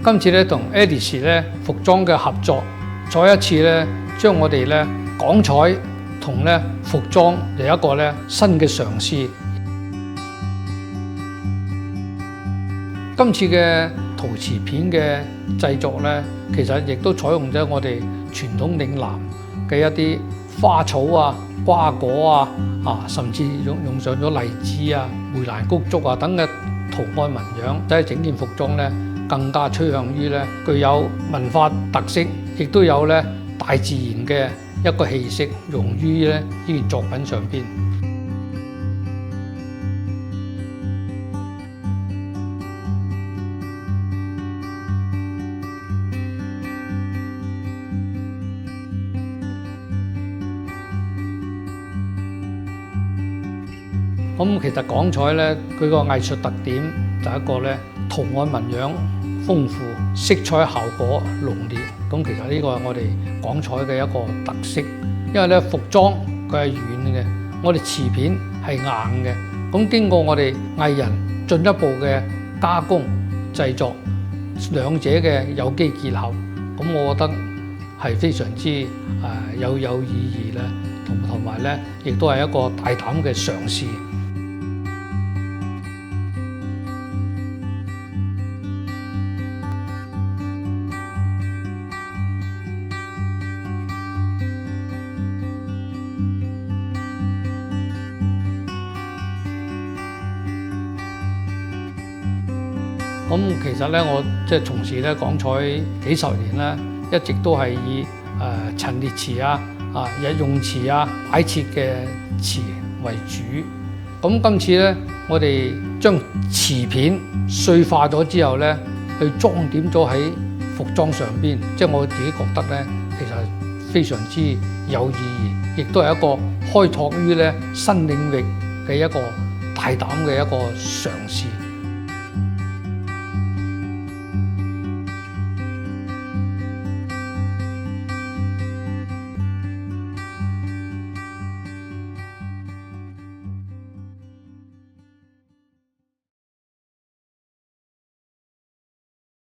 今次咧同 Edis 咧服裝嘅合作，再一次咧將我哋咧港彩同咧服裝有一個咧新嘅嘗試。今次嘅陶瓷片嘅製作咧，其實亦都採用咗我哋傳統嶺南嘅一啲花草啊、瓜果啊，甚至用上咗荔枝啊、梅蘭菊竹啊等嘅圖案紋樣，即係整件服裝咧更加趨向於咧具有文化特色，亦都有咧大自然嘅一個氣息融於咧呢件作品上邊。咁其實港彩咧，佢個藝術特點就係一個咧圖案紋樣豐富，色彩效果濃烈。咁其實呢個係我哋港彩嘅一個特色。因為咧服裝佢係軟嘅，我哋瓷片係硬嘅。咁經過我哋藝人進一步嘅加工製作，兩者嘅有機結合，咁我覺得係非常之有意義咧，同埋咧亦都係一個大膽嘅嘗試。咁其實咧，我即係從事咧港彩幾十年啦，一直都係以陳列瓷日用瓷擺設嘅瓷為主。咁今次咧，我哋將瓷片碎化咗之後咧，去裝點咗喺服裝上邊，即係我自己覺得咧，其實非常之有意義，亦都係一個開拓於咧新領域嘅一個大膽嘅一個嘗試。